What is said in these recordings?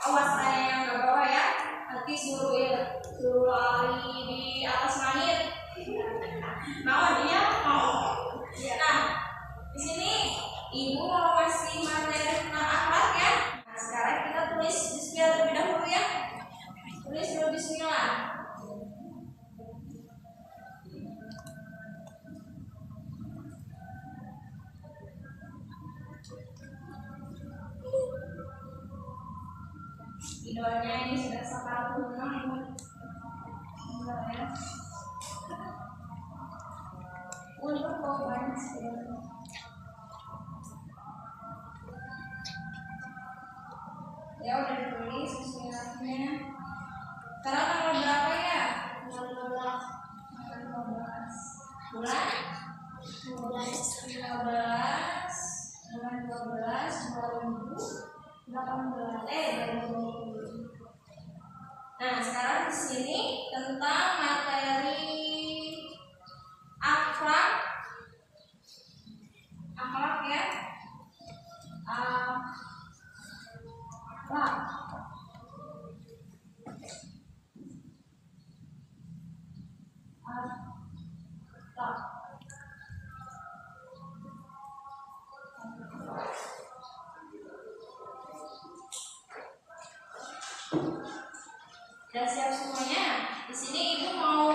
awas saya yang ke bawah ya. Nanti suruh lari di atas langit. Mau dia mau. Nah, di sini ibu mau kasih materi tentang akhlak ya. Nah, sekarang kita tulis bismillah terlebih dahulu ya. Tulis dulu bismillah. Idolnya ini sudah 46 ya. Untuk korban ya udah ditulis bismillahnya. Sekarang tanggal berapa ya? 15 bulan 2018. Nah, sekarang di sini tentang materi akhlak ya. Akhlak. Sudah siap semuanya? Di sini ibu mau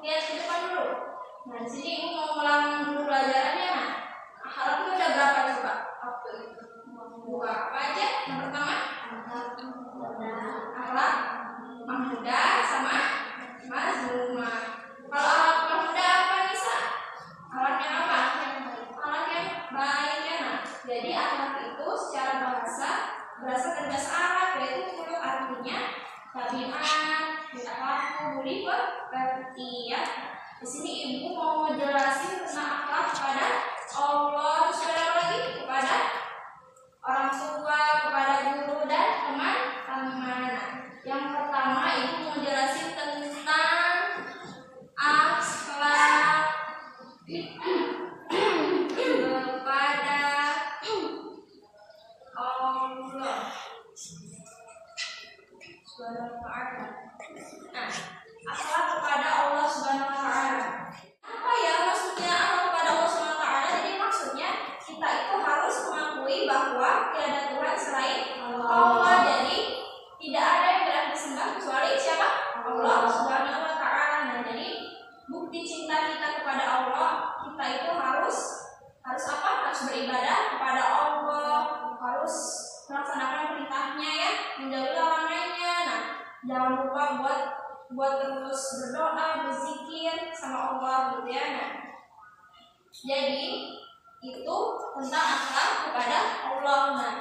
lihat ke depan dulu. Nah, di sini ibu mau ulang dulu pelajarannya. Akhlak itu udah berapa coba? Dua apa aja? Yang pertama akhlak mahmuda sama mazmumah. Kalau akhlak mahmuda apa Nisa? Akhlak yang apa? Akhlak yang baik ya. Nah, jadi akhlak itu secara bahasa berasal dari bahasa Arab, yaitu khuluq, artinya tabiat, perilaku, budi pekerti ya. Di sini ibu mau ngejelasin tentang akhlak kepada Allah, lagi kepada orang tua, kepada guru dan teman-teman. Yang pertama ibu mau jelasin tentang akhlak kepada Allah Subhanahu wa ta'ala. Nah, akhlak kepada Allah Subhanahu wa ta'ala. Apa ya maksudnya akhlak kepada Allah Subhanahu wa ta'ala? Jadi maksudnya kita itu harus mengakui bahwa tidak ada Tuhan selain Allah. Jadi tidak ada yang berhak disembah kecuali siapa? Allah Subhanahu wa ta'ala. Nah, jadi bukti cinta kita kepada Allah, kita itu harus apa? Harus beribadah kepada Allah, harus melaksanakan perintahnya ya, menjauhi larangannya. Nah, jangan lupa buat terus berdoa, berzikir sama Allah gitu ya. Nah, jadi itu tentang akhlak kepada Allah. Nah,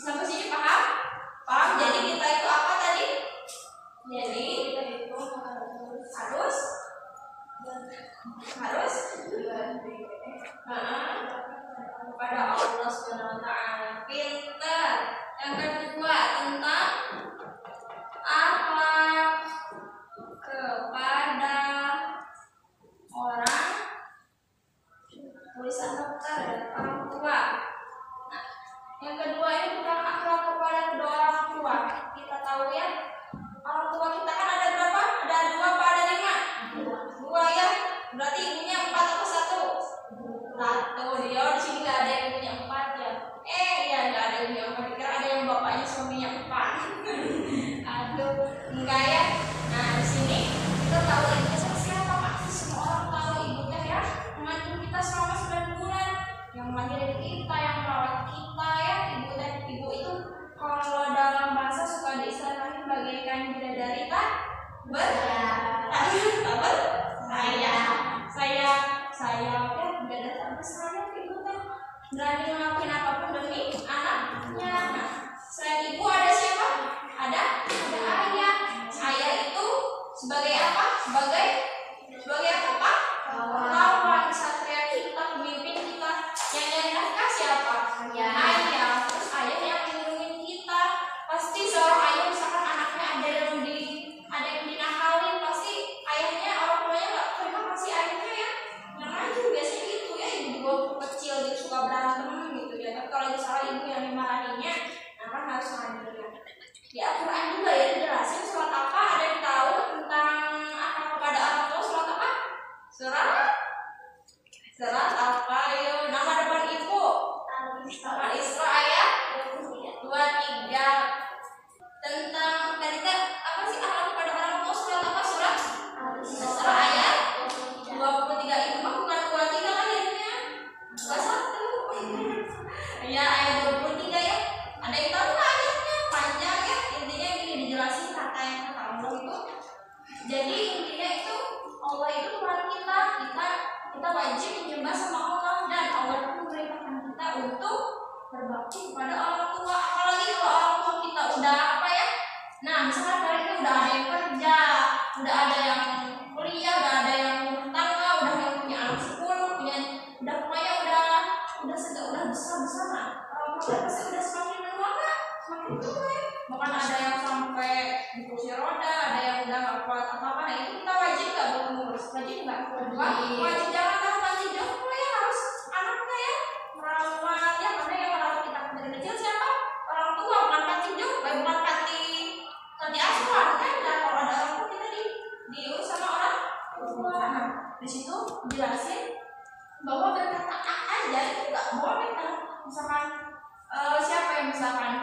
sampai sini paham? Paham? Jadi kita itu apa tadi? Jadi kita itu harus kepada Allah Subhanahu wa ta'ala. Pintar. Yang kedua tentang akhlak kepada orang tulisan dokter dan orang tua. Nah, yang kedua ini tentang akhlak kepada kedua orang tua. Kita tahu ya, orang tua kita kan ada berapa? Ada 2 apa ada 5? 2 ya. Berarti ibunya 4 atau 1? 1. Dia di sini nggak ada yang punya 4 ya. Ya nggak ada yang punya 4. Kira ada yang bapaknya suaminya 4. Aduh, enggak ya. Nah, di sini kita tahu ibu siapa pasti semua orang tahu ibu teh ya. Mengandung kita selama 9 bulan, yang melahirin kita, yang merawat kita ya. Ibu itu kalau dalam bahasa suka diistilahkan bagaikan bidadari tak saya ya bidadari tak bersayap. Ibu teh berani ngelakuin apapun demi anaknya. Nah, selain ibu ada siapa? Ada ayah. Ayah itu sebagai apa? Sebagai apa Pak? Lawan satria kita, pemimpin kita. Yang nyari nafkah siapa? Ayah. Terus ayah yang melindungi kita. Pasti seorang ayah misalkan anaknya ada yang dinakalin, pasti ayahnya, orang tua Di Al-Quran juga ya dijelasin surat apa. Ada yang tahu tentang akhlak kepada orang tua surat apa? Surat apa? Ayo, nama depan ibu. Al-Isra ayat 23. Tentang tadi apa sih akhlak kepada orang tua surat apa? Surat Al-Isra ayat 23. Itu mah bukan 23 kan jadinya 21. Ya ayat 23 ya. Ada yang tahu nggak ayatnya? Panjang ya. Intinya gini dijelasin kata Allah itu. Jadi intinya itu Allah itu Tuhan kita. Kita wajib menyembah sama Allah, dan Allah itu memerintahkan kita untuk berbakti kepada orang tua. Apalagi kalau orang tua kita udah apa ya? Nah, misalkan hari ini udah ada yang kerja, udah ada yang kuliah, udah ada yang rumah tangga, udah yang punya anak 10, udah pokoknya udah besar lah. Orang tua pasti udah semakin menua kan? Semakin tua ya. Bahkan ada yang sampai di kursi roda, ada yang udah nggak kuat apa-apa. Nah itu kita wajib nggak buat mengurus? Wajib nggak? Wajib, jangan kan panti jompo ya, harus anaknya ya merawat ya. Mana yang merawat kita dari kecil siapa? Orang tua, bukan panti jompo, bukan panti asuhan kan? Dan kalau ada orang tua kita diurus sama orang tua. Nah di situ dijelasin bahwa berkata aja itu nggak boleh kan? Misalkan siapa yang misalkan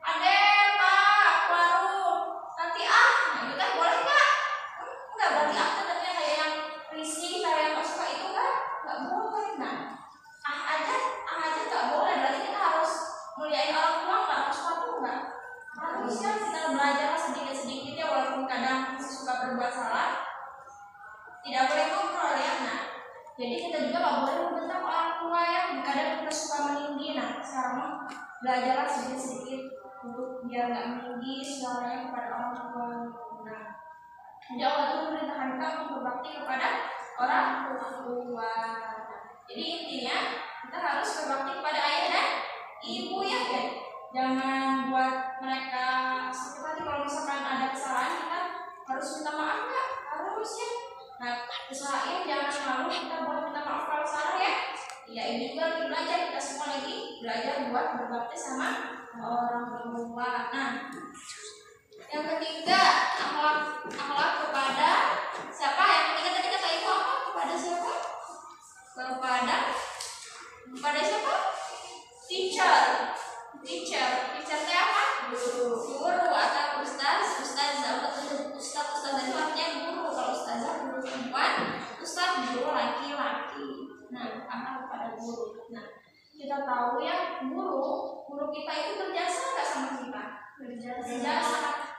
Ade Pak warung nanti nah itu kan boleh nggak? Nggak, berarti katanya kayak yang risih, kayak yang nggak suka itu kan nggak boleh. Nah aja nggak boleh, berarti kita harus muliain orang tua nggak? Harus patuh nggak? Harusnya kita belajar sedikit ya, walaupun kadang masih suka berbuat salah, tidak boleh ngobrol ya. Nah jadi kita juga nggak boleh membentak orang tua ya. Kadang kita suka meninggi. Nah sekarang belajarlah sedikit untuk biar nggak meninggi suaranya kepada orang tua. Nah jadi Allah itu memerintahkan kita untuk berbakti kepada orang tua. Jadi intinya kita harus berbakti kepada ayah dan ibu ya kan. Jangan buat mereka sakit hati. Kalau misalkan ada kesalahan kita harus minta maaf nggak? Harus ya. Nah usahain jangan malu kita buat minta maaf kalau salah ya. Ya ini juga lagi belajar, kita semua lagi belajar buat berbakti sama orang tua. Nah yang ketiga akhlak kepada siapa? Yang ketiga tadi kata ibu apa? Kepada siapa? Kepada siapa? Teacher itu apa? Guru atau ustaz itu artinya guru. Kalau ustazah guru perempuan, ustaz guru laki-laki. Nah akhlak kepada guru. Nah kita tahu ya guru kita itu berjasa nggak sama kita? Berjasa.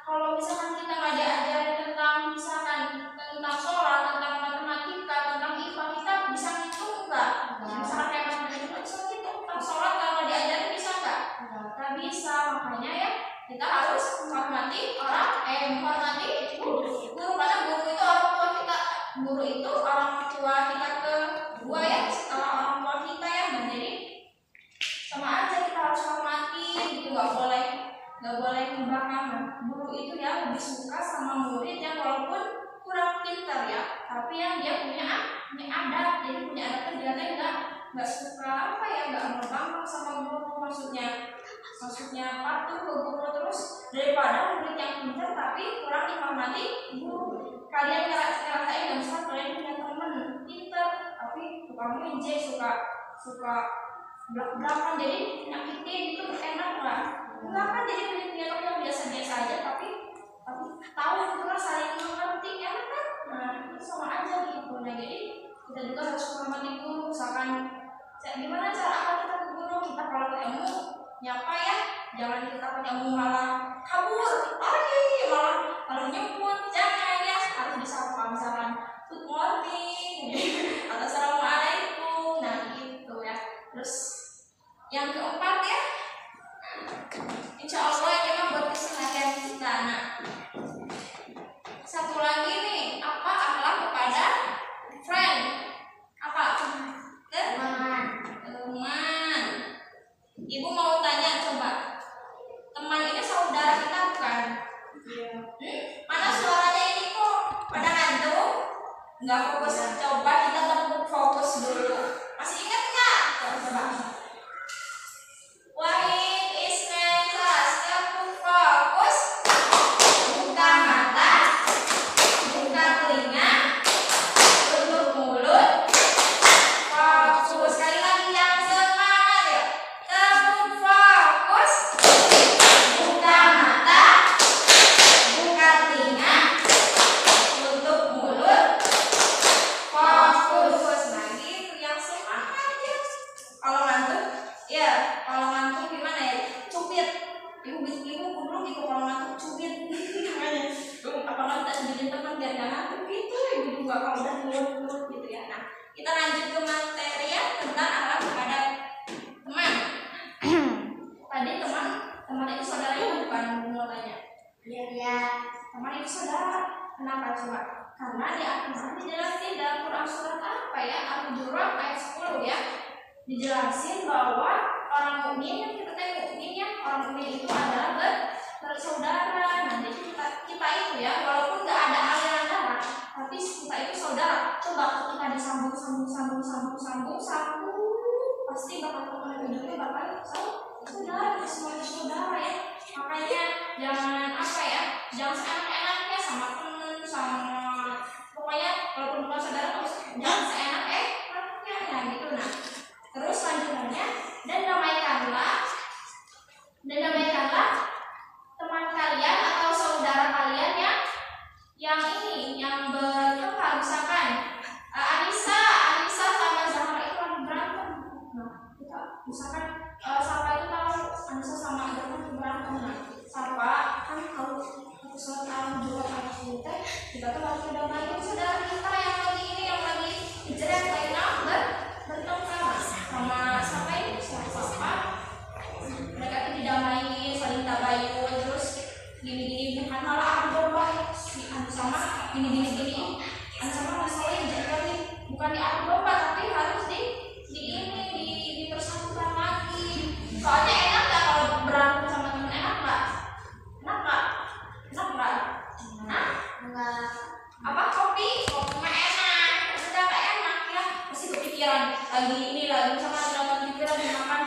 Kalau misalkan kita nggak diajarin tentang tentang sholat, tentang matematika, tentang IPA, kita bisa ngitung nggak? Misalkan kayak matematika bisa ngitung, tentang sholat kalau diajarin bisa nggak? Nggak bisa. Makanya ya kita harus menghormati guru. Karena guru itu orang tua kita. Guru itu orang tua kita kedua ya setelah orang tua kita ya. Nah jadi sama aja kita harus hormati gitu, nggak boleh membangkang. Guru itu ya lebih suka sama murid yang walaupun kurang pintar ya, tapi yang dia punya adab. Jadi punya adab tuh dia nggak suka apa ya, nggak membangkang sama guru. Maksudnya patuh ke guru terus daripada murid yang pintar tapi kurang dihormati guru. Kalian ngerasain nggak? Misal kalian punya teman pintar tapi tukang ngejek, suka belak-belakan, jadi nyakitin, itu enak lah. Enggak kan, jadi punya teman yang biasa-biasa aja tapi tahu itu lah saling mengerti, enak kan? Nah itu sama aja gitu. Nah jadi kita juga harus menghormati guru. Misalkan gimana cara kita ke guru? Kita kalau ketemu nyapa ya, jangan kita ketemu malah kabur, malah nyebut, jangan ya, harus disapa. Misalkan good morning atau assalamualaikum. Nah gitu ya. Terus yang keempat ya, insya Allah ini mah buat kesehatan kita. Nah satu lagi nih, apa akhlak kepada friend? Apa? Teman. Ibu mau tanya, coba teman ini saudara kita bukan? Mana suaranya ini kok pada ngantuk? Nggak fokus. Coba kita tepuk fokus dulu. Masih ingat nggak? Coba. Wahid, Ismail, tepuk fokus. dulu gitu kalau ngantuk cubit namanya. Apa nggak kita cubit teman biar nggak ngantuk gitu juga kalau udah ngeluh gitu ya. Nah, kita lanjut ke materi ya tentang akhlak kepada teman. Tadi teman itu saudaranya bukan mau tanya. Iya. Teman itu saudara. Kenapa coba? Karena di Al-Quran dijelasin dalam Quran surat apa ya? Al-Hujurat ayat 10 ya. Dijelasin bahwa orang mukmin yang kita tahu mukminnya orang mukmin itu adalah bersaudara. Nah, jadi kita itu ya walaupun nggak ada aliran darah, tapi kita itu saudara. Coba kita disambung pasti bakal ketemu ujungnya bakal saudara, semuanya saudara ya. Makanya jangan apa ya, jangan seenak-enaknya sama temen, sama pokoknya walaupun bukan saudara jangan seenak-enaknya ya gitu. Nah, terus lanjutannya dan damaikanlah teman kalian atau saudara kalian yang bertengkar. Misalkan Anissa sama Zahra itu lagi berantem. Nah, kita misalkan Safa itu tahu Anissa sama Zahra lagi berantem. Nah, Safa kan tahu kesalahan juga harus kita tuh harus mendamaikan saudara kita yang lagi kejeret kayak bertengkar sama Safa ini. Safa mereka tuh didamaiin, saling tabayun, terus gini bukan malah adu domba si anu sama gini anu sama masalahnya jadi bukan diadu domba tapi harus dipersatukan lagi. Soalnya enak nggak kalau berantem sama temen? Enak nggak? Enggak. Apa kopi mah enak, udah nggak enak ya, pasti kepikiran lagi sama nonton TV lagi makan.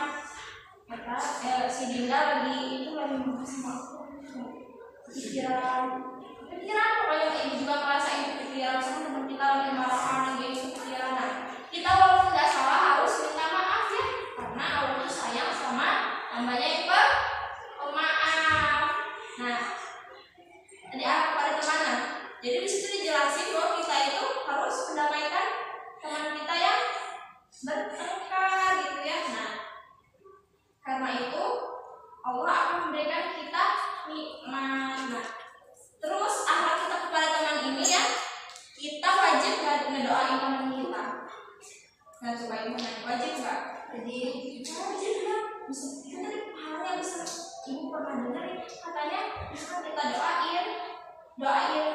Si Dinda lagi makan sama aku. Pikiran pokoknya ibu juga ngerasain kepikiran sama teman kita lagi marahan lagi kepikiran. Nah, kita walaupun nggak salah harus minta maaf ya, karena Allah itu sayang sama hambanya yang pemaaf. Nah, jadi apa pada teman? Jadi di situ dijelasin bahwa kita itu harus mendamaikan teman kita yang bertengkar gitu ya. Nah, karena itu Allah akan memberikan kita nikmat. Nah, terus akhlak kita kepada teman ini ya, kita wajib ngedoain teman kita. Nah, coba ibu nanya, wajib nggak? Wajib ya. Bisa halnya bisa ibu pernah dengar katanya bisa kita doain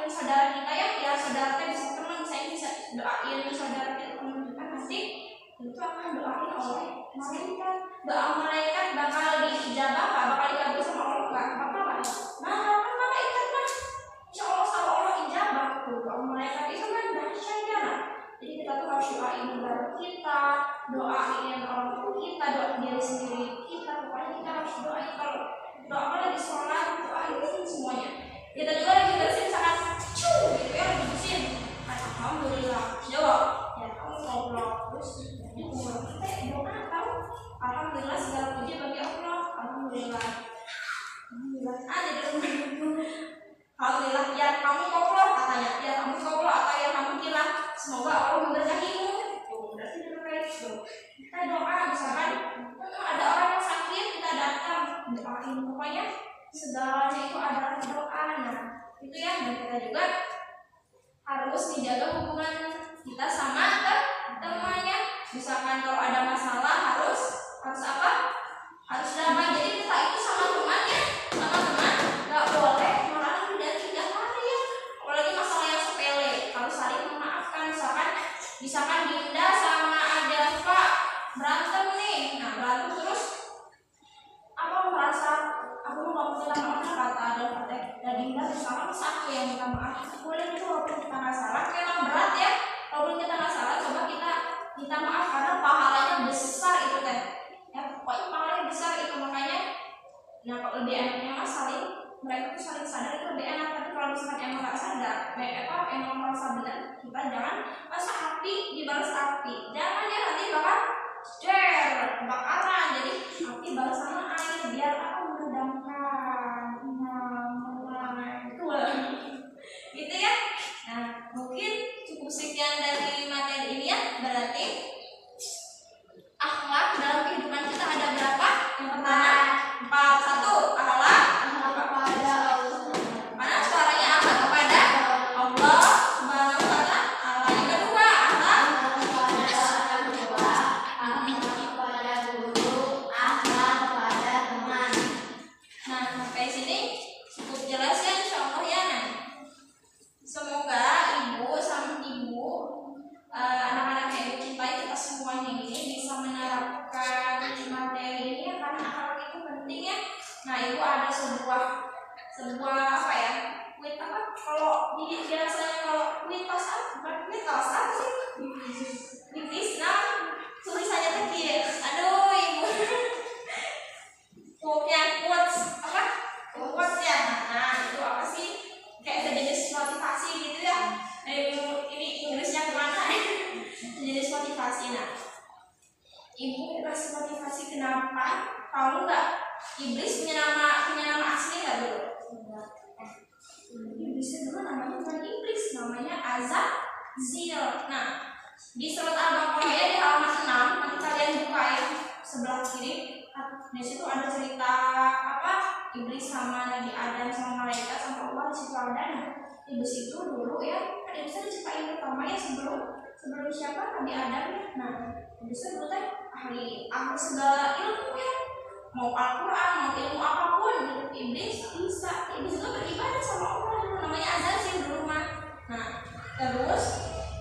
saudara kita ya saudara kita bisa teman, saya bisa doain saudara kita teman kita pasti itu akan doain oleh malaikat. Doa malaikat bakal diijabah, bakal dikabul sama Allah nggak? Bakal kan malaikat mah insya Allah sama Allah ijabah tuh. Doa malaikat itu kan dahsyat ya. Jadi kita tuh harus doain saudara kita, doain orang tua kita, doain diri sendiri kita. Pokoknya kita harus doain. Kalau doa lagi sholat, doain semuanya. Kita juga lagi bersin sangat gitu ya, lagi bersin. Alhamdulillah. Jawab. Ya kamu ngobrol terus. Doa tahu. Alhamdulillah segala puji bagi Allah. Alhamdulillah. Alhamdulillah. Ya kamu ngobrol katanya. Ya kamu ngobrol atau ya kamu bilang semoga Allah memberkatimu. Berarti itu. Kita doa misalkan ada orang yang sakit kita datang doain, pokoknya segalanya itu adalah doa. Nah, itu ya. Dan kita juga harus menjaga hubungan kita sama temannya. Misalkan kalau ada masalah harus apa? Harus damai. Jadi kita itu sama temannya, nggak boleh marah lebih dari 3 hari ya. Apalagi masalah yang sepele, harus saling memaafkan. Misalkan Dinda sama Adafa berantem nih, nah berantem terus apa merasa aku mau minta maaf kata Adafa dan Dinda misalkan aku yang minta maaf, boleh itu walaupun kita nggak salah, memang berat ya. Walaupun kita nggak salah, coba kita minta maaf karena pahalanya besar itu teh. Ya pokoknya pahalanya besar itu, makanya nah kalau lebih enaknya mas mereka tuh saling sadar itu lebih enak. Tapi kalau misalkan emang nggak sadar, emang merasa benar, kita jangan masa api dibalas api, jangan ya nanti bakal kebakaran. Jadi api balas sama air biar apa meredamkan. Gitu ya. Nah mungkin cukup sekian dari materi ini ya. Berarti akhlak dalam kehidupan kita ada berapa? Yang pertama 4. 1 akhlak sebuah apa ya, apa kalau biasanya kalau mitos apa sih, mitis, nah tulisannya kecil, aduh ibu quotes apa quotes ya, nah itu apa sih, kayak sejenis motivasi gitu ya. Ini Inggrisnya kemana ya? Sejenis motivasi. Nah, ibu kasih motivasi kenapa? Tahu nggak? Iblis punya nama asli nggak dulu? Iblis dulu namanya bukan iblis, namanya Azazil. Nah, di surat Al-Baqarah ya, di halaman 6, nanti kalian buka yang sebelah kiri. Di situ ada cerita apa? Iblis sama Nabi Adam sama malaikat sama Allah di situ ada. Nah, iblis itu dulu ya, kan iblis diciptain pertama ya sebelum siapa? Nabi Adam ya. Nah, iblis itu dulu teh ahli segala ilmu ya, mau Al-Quran, mau ilmu apapun, iblis bisa. Iblis itu beribadah sama Allah dulu, namanya Azazil dulu mah. Nah, terus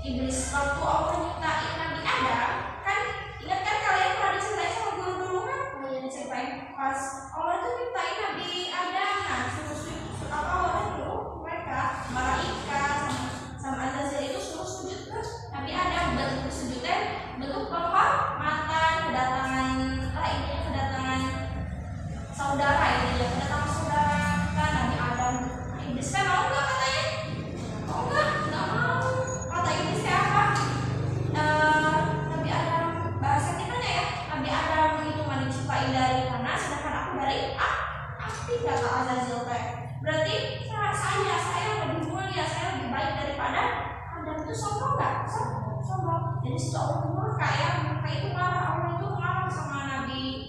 iblis waktu Allah nyiptain Nabi Adam, kan ingat kan kalian pernah diceritain sama guru dulu kan? Diceritain pas Allah itu nyiptain Nabi Adam. Nah, apa Allah dulu mereka malaikat sama Azazil itu suruh sujud ke Nabi Adam. Bentuk sujudnya bentuk penghormatan, kedatangan saudara ini ya, kedatangan saudara kita Nabi Adam. Iblis kan mau nggak katanya? Mau nggak mau. Kata iblis kayak apa? Nabi Adam, bahasa kita ya, Nabi Adam itu mah diciptain dari tanah, sedangkan aku dari api, kata Azazil teh. Berarti saya lebih mulia, saya lebih baik daripada Adam. Itu sombong nggak? Sombong. Jadi situ Allah murka ya, murka itu marah. Allah itu marah sama Nabi,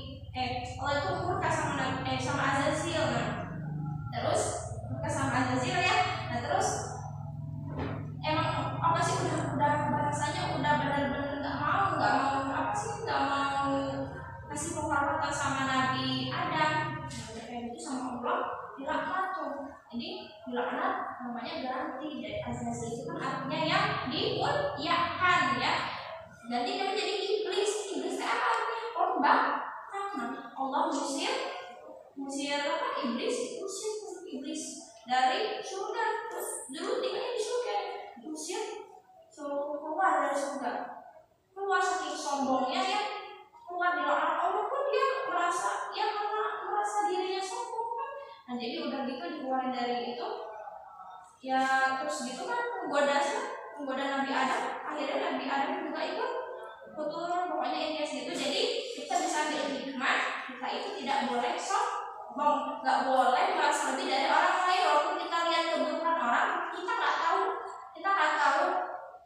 Allah itu murka sama Azazil. Nah, terus murka sama Azazil ya. Nah, terus emang apa sih, udah bahasanya udah benar-benar nggak mau apa sih, nggak mau kasih penghormatan sama Nabi Adam. Kayak gitu sama Allah dilaknat tuh. Jadi dilaknat namanya ganti dari Azazil itu kan artinya yang dimuliakan ya. Ganti dia menjadi iblis. Iblis apa artinya? Ombak. Nah, Allah musir apa? Iblis dari surga. Dulu tinggalnya di surga, diusir, suruh keluar dari surga. Keluar saking sombongnya ya, keluar di laknat Allah pun dia merasa dirinya sombong kan. Nah, jadi udah gitu dikeluarin dari itu ya, terus gitu kan menggoda Nabi Adam. Akhirnya Nabi Adam juga ikut turun, pokoknya ini gitu. Jadi kita bisa ambil hikmah, kita itu tidak boleh sombong, nggak boleh merasa lebih dari orang lain. Walaupun kita lihat keburukan orang, kita nggak tahu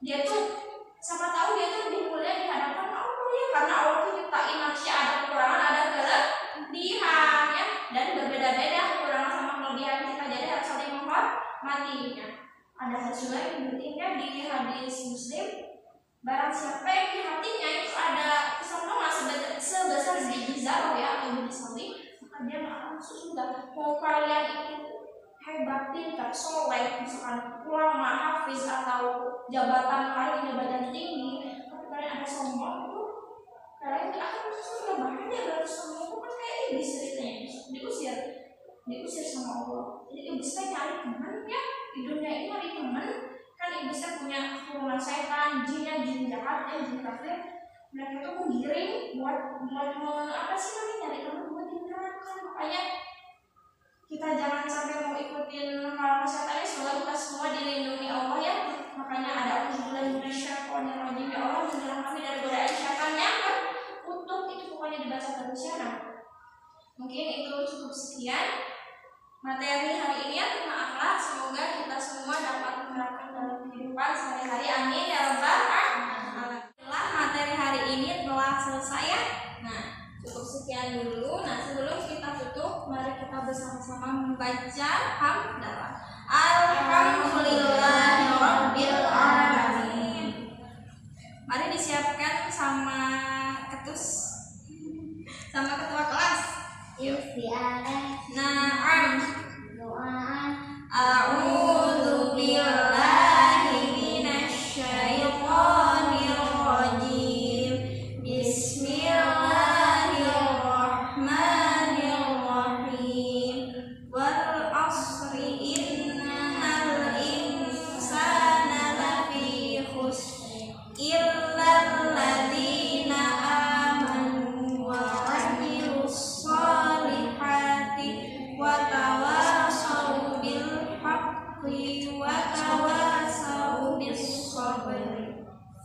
dia tuh, siapa tahu dia tuh lebih mulia di hadapan Allah ya, karena Allah tuh nyiptain manusia ada kekurangan, ada kelebihan ya, dan berbeda-beda kekurangan sama kelebihan kita. Jadi harus saling menghormatinya. Ada hadis juga yang pentingnya di hadis Muslim, barang siapa yang di hatinya itu ada kesombongan sebesar biji zarah ya, atau biji sawi, maka dia nggak akan masuk surga. Mau kalian itu hebat, pintar, soleh, misalkan ulama, hafiz, atau jabatan tinggi, tapi kalian ada sombong, itu kalian nggak akan masuk surga. Bahkan dia baru sombong itu kan kayak iblis ceritanya, diusir sama Allah. Jadi iblis kan nyari teman ya, di dunia ini nyari teman. Kan iblis kan punya turunan setan, jin jahat ya, jin kafir. Mereka tuh menggiring buat apa sih namanya, nyari teman buat di neraka. Makanya kita jangan sampai mau ikutin hal setan. Semoga kita semua dilindungi Allah ya. Makanya ada auzubillahi minasyaitonir rajim, ya Allah menjauhkan kami dari godaan syaitan yang terkutuk. Itu pokoknya dibaca terus ya. Nah, mungkin itu cukup sekian materi hari ini ya, tentang akhlak. Semoga kita semua dapat menerapkan dalam kehidupan sehari-hari. Amin ya rabbal alamin. Materi hari ini telah selesai ya. Nah, cukup sekian dulu. Nah, sebelum kita tutup, mari kita bersama-sama membaca hamdalah. Alhamdulillahirabbil alamin. Mari disiapkan sama ketua kelas. Na'am. A'udzu billahi minasyaitonir rajim. Bismillahirrahmanirrahim. Wal 'asr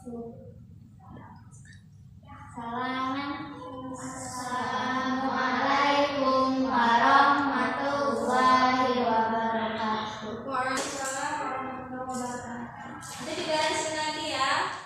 Assalamualaikum warahmatullahi wabarakatuh. Waalaikumsalam warahmatullahi wabarakatuh. Nanti diberesin lagi ya.